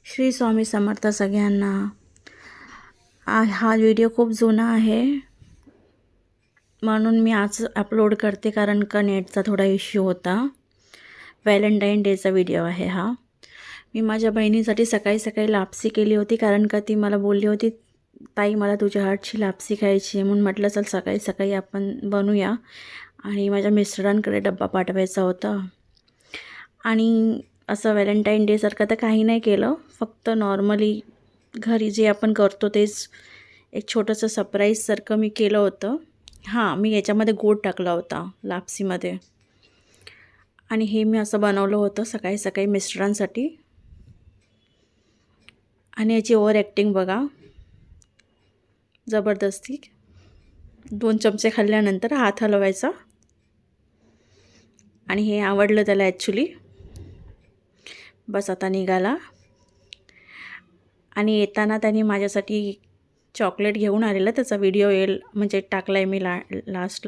श्री स्वामी समर्थ सगळ्यांना। हा व्हिडिओ खूप जुना आहे म्हणून मी आज अपलोड करते, कारण का नेटचा थोडा इश्यू होता। व्हॅलेंटाईन डेचा व्हिडिओ आहे हा। मी माझ्या बहिणीसाठी सकाळी सकाळी लापसी केली होती, कारण का ती मला बोलली होती, ताई मला तुझ्या हातची लापसी खायची आहे। म्हणून म्हटलं चल सकाळी सकाळी आपण बनवूया, आणि माझ्या मिस्टरांकडे डब्बा पाठवायचा होता। आणि असं व्हॅलेंटाईन डे सारखं तर काही नाही केलं, फक्त नॉर्मली घरी जे आपण करतो तेच एक छोटंसं सरप्राईज सारखं मी केलं होतं। हां, मी याच्यामध्ये गोड टाकला होता लापसीमध्ये, आणि हे मी असं बनवलं होतं सकाळी सकाळी मिस्टरांसाठी। आणि याची ओव्हर ॲक्टिंग बघा, जबरदस्ती। 2 चमचे खाल्ल्यानंतर हात हलवायचा, आणि हे आवडलं त्याला ॲक्च्युली। बस आता निघाला, आणि येताना त्यांनी माझ्यासाठी चॉकलेट घेऊन आलेला, त्याचा व्हिडिओ येईल म्हणजे टाकला आहे मी लास्ट